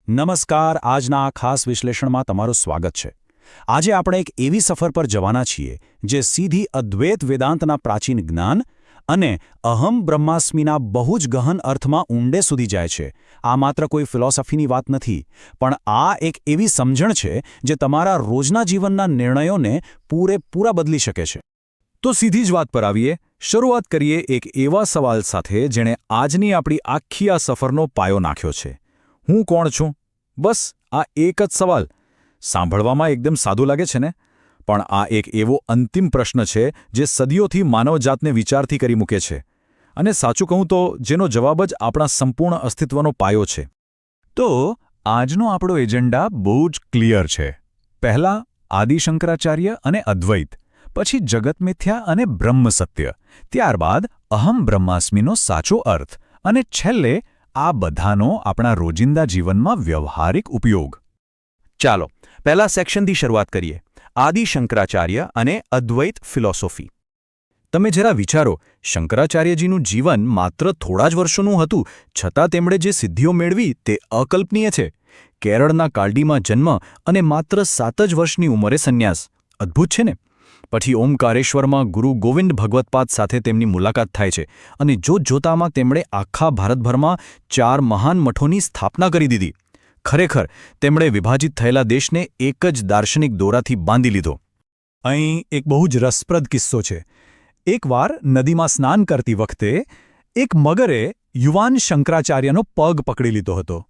નમસ્કાર આજના આ ખાસ વિશ્લેષણમાં તમારું સ્વાગત છે। આજે આપણે એક એવી સફર પર જવાના છીએ જે સીધી અદ્વૈત વેદાંતના પ્રાચીન જ્ઞાન અને અહમ બ્રહ્માસ્મિના બહુ જ ગહન અર્થમાં ઊંડે સુધી જાય છે। આ માત્ર કોઈ ફિલોસોફીની વાત નથી, પણ આ એક એવી સમજણ છે જે તમારા રોજના જીવનના નિર્ણયોને પૂરેપૂરા બદલી શકે છે। તો સીધી જ વાત પર આવીએ। શરૂઆત કરીએ એક એવા સવાલ સાથે જેણે આજની આપણી આખી આ સફરનો પાયો નાખ્યો છે। હું કોણ છું? બસ આ એક જ સવાલ। સાંભળવામાં એકદમ સાદું લાગે છે ને, પણ આ એક એવો અંતિમ પ્રશ્ન છે જે સદીઓથી માનવજાતને વિચારથી કરી મૂકે છે, અને સાચું કહું તો જેનો જવાબ જ આપણા સંપૂર્ણ અસ્તિત્વનો પાયો છે। તો આજનો આપણો એજન્ડા બહુ જ ક્લિયર છે। પહેલાં આદિ શંકરાચાર્ય અને અદ્વૈત, પછી જગત મિથ્યા અને બ્રહ્મ સત્ય, ત્યારબાદ અહમ બ્રહ્માસ્મિનો સાચો અર્થ, અને છેલ્લે આ બધાનો આપણા રોજિંદા જીવનમાં વ્યવહારિક ઉપયોગ। ચાલો પહેલા સેક્શનથી શરૂઆત કરીએ, આદિ શંકરાચાર્ય અને અદ્વૈત ફિલોસોફી। તમે જરા વિચારો, શંકરાચાર્યજીનું જીવન માત્ર થોડા જ વર્ષોનું હતું, છતાં તેમણે જે સિદ્ધિઓ મેળવી તે અકલ્પનીય છે। કેરળના કાલડીમાં જન્મ અને માત્ર 7 જ વર્ષની ઉંમરે સંન્યાસ, અદ્ભુત છે ને? પછી ઓમકારેશ્વરમાં ગુરુ ગોવિંદ ભગવત્પાદ સાથે તેમની મુલાકાત થાય છે, અને જોતજોતામાં તેમણે આખા ભારતભરમાં 4 મહાન મઠોની સ્થાપના કરી દીધી। ખરેખર તેમણે વિભાજિત થયેલા દેશને એક જ દાર્શનિક દોરાથી બાંધી લીધો। અહીં એક બહુ જ રસપ્રદ કિસ્સો છે। એકવાર નદીમાં સ્નાન કરતી વખતે એક મગરે યુવાન શંકરાચાર્યનો પગ પકડી લીધો હતો।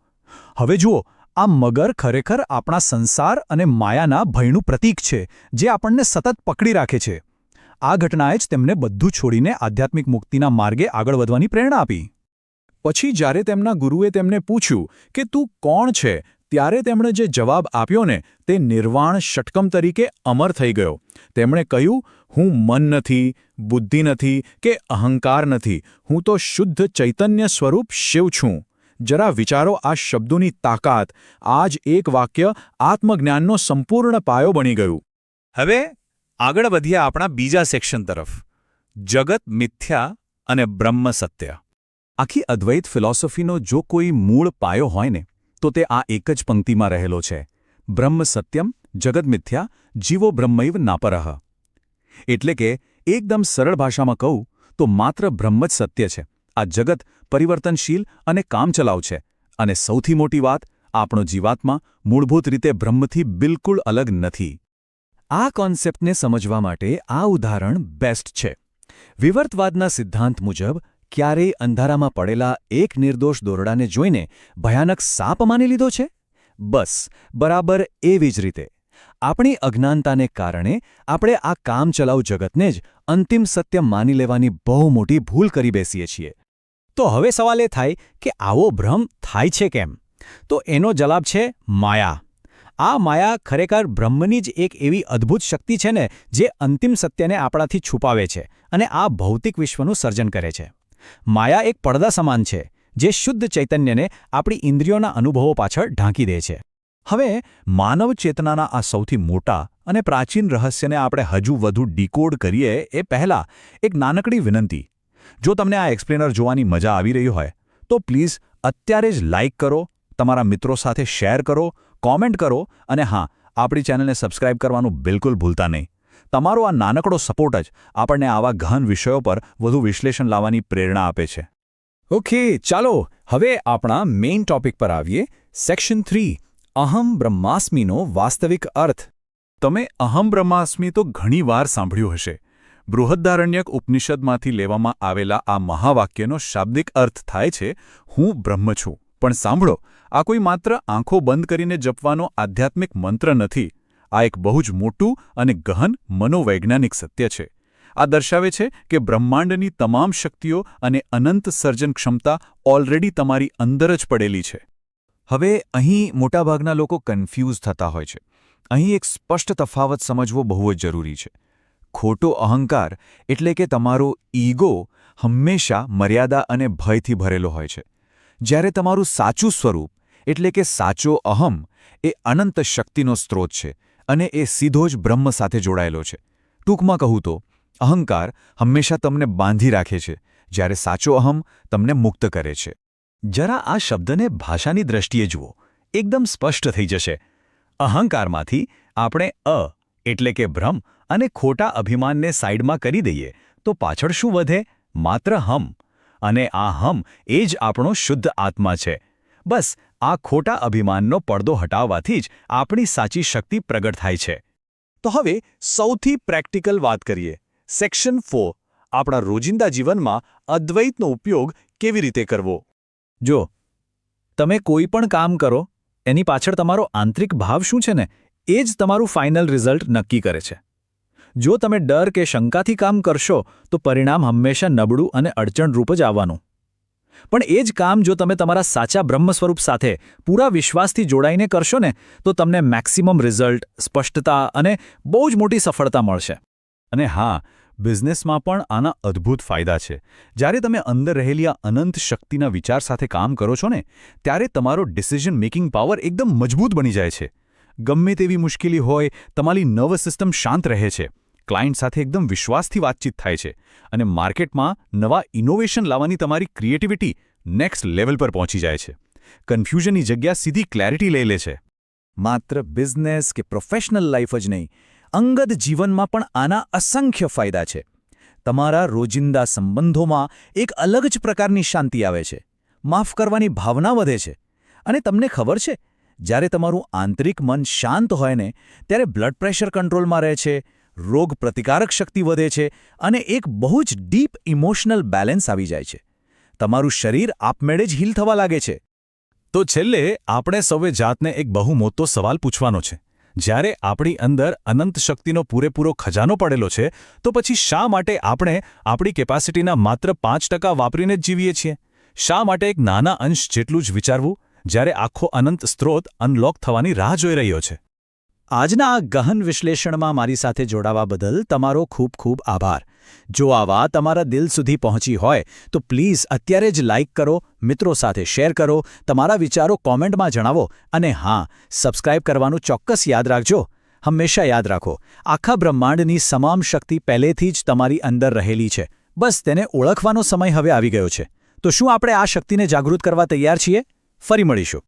હવે જુઓ, આ મગર ખરેખર આપણા સંસાર અને માયાના ભયનું પ્રતીક છે, જે આપણને સતત પકડી રાખે છે। આ ઘટનાએ જ તેમને બધું છોડીને આધ્યાત્મિક મુક્તિના માર્ગે આગળ વધવાની પ્રેરણા આપી। પછી જ્યારે તેમના ગુરુએ તેમને પૂછ્યું કે તું કોણ છે, ત્યારે તેમણે જે જવાબ આપ્યો ને, તે નિર્વાણ ષટકમ તરીકે અમર થઈ ગયો। તેમણે કહ્યું, હું મન નથી, બુદ્ધિ નથી કે અહંકાર નથી, હું તો શુદ્ધ ચૈતન્ય સ્વરૂપ શિવ છું। જરા વિચારો આ શબ્દોની તાકાત। આ જ એક વાક્ય આત્મજ્ઞાનનો સંપૂર્ણ પાયો બની ગયું। હવે આગળ વધીએ આપણા બીજા સેક્શન તરફ, જગત મિથ્યા અને બ્રહ્મ સત્ય। આખી અદ્વૈત ફિલોસોફીનો જો કોઈ મૂળ પાયો હોય ને, તો તે આ એક જ પંક્તિમાં રહેલો છે, બ્રહ્મ સત્યમ જગત મિથ્યા જીવો બ્રહ્મૈવ નાપરઃ। એટલે કે એકદમ સરળ ભાષામાં કહું તો માત્ર બ્રહ્મ જ સત્ય છે। આ જગત પરિવર્તનશીલ અને કામચલાઉ છે, અને સૌથી મોટી વાત, આપણો જીવાત્મા મૂળભૂત રીતે બ્રહ્મથી બિલકુલ અલગ નથી। આ કોન્સેપ્ટને સમજવા માટે આ ઉદાહરણ બેસ્ટ છે। વિવર્તવાદના સિદ્ધાંત મુજબ ક્યારેય અંધારામાં પડેલા એક નિર્દોષ દોરડાને જોઈને ભયાનક સાપ માની લીધો છે? બસ બરાબર એવી જ રીતે આપણી અજ્ઞાનતાને કારણે આપણે આ કામચલાઉ જગતને જ અંતિમ સત્ય માની લેવાની બહુ મોટી ભૂલ કરી બેસીએ છીએ। તો હવે સવાલ એ થાય કે આવો ભ્રમ થાય છે કેમ? તો એનો જવાબ છે માયા। આ માયા ખરેખર બ્રહ્મની જ એક એવી અદ્ભુત શક્તિ છે ને, જે અંતિમ સત્યને આપણાથી છુપાવે છે અને આ ભૌતિક વિશ્વનું સર્જન કરે છે। માયા એક પડદા સમાન છે, જે શુદ્ધ ચૈતન્યને આપણી ઇન્દ્રિયોના અનુભવો પાછળ ઢાંકી દે છે। હવે માનવ ચેતનાના આ સૌથી મોટા અને પ્રાચીન રહસ્યને આપણે હજુ વધુ ડીકોડ કરીએ એ પહેલાં એક નાનકડી વિનંતી। જો તમને આ એક્સપ્લેનર જોવાની મજા આવી રહી હોય તો પ્લીઝ અત્યારે જ લાઇક કરો, તમારા મિત્રો સાથે શેર કરો, કોમેન્ટ કરો, અને હા, આપણી ચેનલને સબસ્ક્રાઇબ કરવાનું બિલકુલ ભૂલતા નહીં। તમારો આ નાનકડો સપોર્ટ જ આપણને આવા ગહન વિષયો પર વધુ વિશ્લેષણ લાવવાની પ્રેરણા આપે છે। ઓકે, ચાલો હવે આપણા મેઇન ટોપિક પર આવીએ, સેક્શન 3, અહમ બ્રહ્માસ્મિનો વાસ્તવિક અર્થ। તમે અહમ બ્રહ્માસ્મિ તો ઘણીવાર સાંભળ્યું હશે। બૃહદારણ્યક ઉપનિષદમાંથી લેવામાં આવેલા આ મહાવાક્યનો શાબ્દિક અર્થ થાય છે, હું બ્રહ્મ છું। પણ સાંભળો, આ કોઈ માત્ર આંખો બંધ કરીને જપવાનો આધ્યાત્મિક મંત્ર નથી। આ એક બહુ જ મોટું અને ગહન મનોવૈજ્ઞાનિક સત્ય છે। આ દર્શાવે છે કે બ્રહ્માંડની તમામ શક્તિઓ અને અનંત સર્જન ક્ષમતા ઓલરેડી તમારી અંદર જ પડેલી છે। હવે અહીં મોટાભાગના લોકો કન્ફ્યુઝ થતા હોય છે। અહીં એક સ્પષ્ટ તફાવત સમજવો બહુ જ જરૂરી છે। ખોટો અહંકાર એટલે કે તમારો ઈગો હંમેશા મર્યાદા અને ભયથી ભરેલો હોય છે, જ્યારે તમારું સાચું સ્વરૂપ એટલે કે સાચો અહમ એ અનંત શક્તિનો સ્ત્રોત છે, અને એ સીધો જ બ્રહ્મ સાથે જોડાયેલો છે। ટૂંકમાં કહું તો અહંકાર હંમેશા તમને બાંધી રાખે છે, જ્યારે સાચો અહમ તમને મુક્ત કરે છે। જરા આ શબ્દને ભાષાની દ્રષ્ટિએ જુઓ। એકદમ સ્પષ્ટ થઈ જશે. અહંકારમાંથી આપણે એટલે કે ભ્રમ અને ખોટા અભિમાનને સાઈડમાં કરી દઈએ તો પાછળ શું વધે? માત્ર હમ. અને આ હમ એ જ આપણો શુદ્ધ આત્મા છે. બસ આ ખોટા અભિમાનનો પડદો હટાવવાથી જ આપણી સાચી શક્તિ પ્રગટ થાય છે. તો હવે સૌથી પ્રેક્ટિકલ વાત કરીએ. સેક્શન 4 આપણા રોજિંદા જીવનમાં અદ્વૈતનો ઉપયોગ કેવી રીતે કરવો. જો તમે કોઈ પણ કામ કરો એની પાછળ તમારો આંતરિક ભાવ શું છે ને એ જ તમારું ફાઇનલ રિઝલ્ટ નક્કી કરે છે. જો તમે ડર કે શંકાથી કામ કરશો તો પરિણામ હંમેશા નબળું અને અડચણરૂપ જ આવવાનું. પણ એ જ કામ જો તમે તમારા સાચા બ્રહ્મ સ્વરૂપ સાથે પૂરા વિશ્વાસથી જોડાઈને કરશો ને તો તમને મેક્સિમમ રિઝલ્ટ, સ્પષ્ટતા અને બહુ જ મોટી સફળતા મળશે. અને હા, બિઝનેસમાં પણ આના અદ્ભુત ફાયદા છે. જ્યારે તમે અંદર રહેલી આ અનંત શક્તિના વિચાર સાથે કામ કરો છો ને ત્યારે તમારો ડિસિઝન મેકિંગ પાવર એકદમ મજબૂત બની જાય છે. ગમે તેવી મુશ્કેલી હોય, તમારી નર્વસ સિસ્ટમ શાંત રહે છે. ક્લાયન્ટ સાથે એકદમ વિશ્વાસથી વાતચીત થાય છે. અને માર્કેટમાં નવા ઇનોવેશન લાવવાની તમારી ક્રિએટિવિટી નેક્સ્ટ લેવલ પર પહોંચી જાય છે. કન્ફ્યુઝનની જગ્યા સીધી ક્લેરિટી લઈ લે છે. માત્ર બિઝનેસ કે પ્રોફેશનલ લાઈફ જ નહીં, અંગત જીવનમાં પણ આના અસંખ્ય ફાયદા છે. તમારા રોજિંદા સંબંધોમાં એક અલગ જ પ્રકારની શાંતિ આવે છે. માફ કરવાની ભાવના વધે છે. અને તમને ખબર છે, જ્યારે તમારું આંતરિક મન શાંત હોય ને ત્યારે બ્લડ પ્રેશર કંટ્રોલમાં રહે છે, રોગ પ્રતિકારક શક્તિ વધે છે અને એક બહુ જ ડીપ ઇમોશનલ બેલેન્સ આવી જાય છે. તમારું શરીર આપમેળે જ હીલ થવા લાગે છે. તો છેલ્લે આપણે સૌએ જાતને એક બહુ મોટો સવાલ પૂછવાનો છે. જ્યારે આપણી અંદર અનંત શક્તિનો પૂરેપૂરો ખજાનો પડેલો છે તો પછી શા માટે આપણે આપણી કેપેસિટીના માત્ર 5% વાપરીને જ જીવીએ છીએ? શા માટે એક નાના અંશ જેટલું જ વિચારવું જ્યારે આખો અનંત સ્ત્રોત અનલોક થવાની રાહ જોઈ રહ્યો છે? આજના આ ગહન વિશ્લેષણમાં મારી સાથે જોડાવા બદલ તમારો ખૂબ ખૂબ આભાર. જો આ વાત તમારા દિલ સુધી પહોંચી હોય તો પ્લીઝ અત્યારે જ લાઇક કરો, મિત્રો સાથે શેર કરો, તમારા વિચારો કોમેન્ટમાં જણાવો અને હા, સબસ્ક્રાઇબ કરવાનું ચોક્કસ યાદ રાખજો. હંમેશા યાદ રાખો, આખા બ્રહ્માંડની તમામ શક્તિ પહેલેથી જ તમારી અંદર રહેલી છે. બસ તેને ઓળખવાનો સમય હવે આવી ગયો છે. તો શું આપણે આ શક્તિને જાગૃત કરવા તૈયાર છીએ? ફરી મળીશું.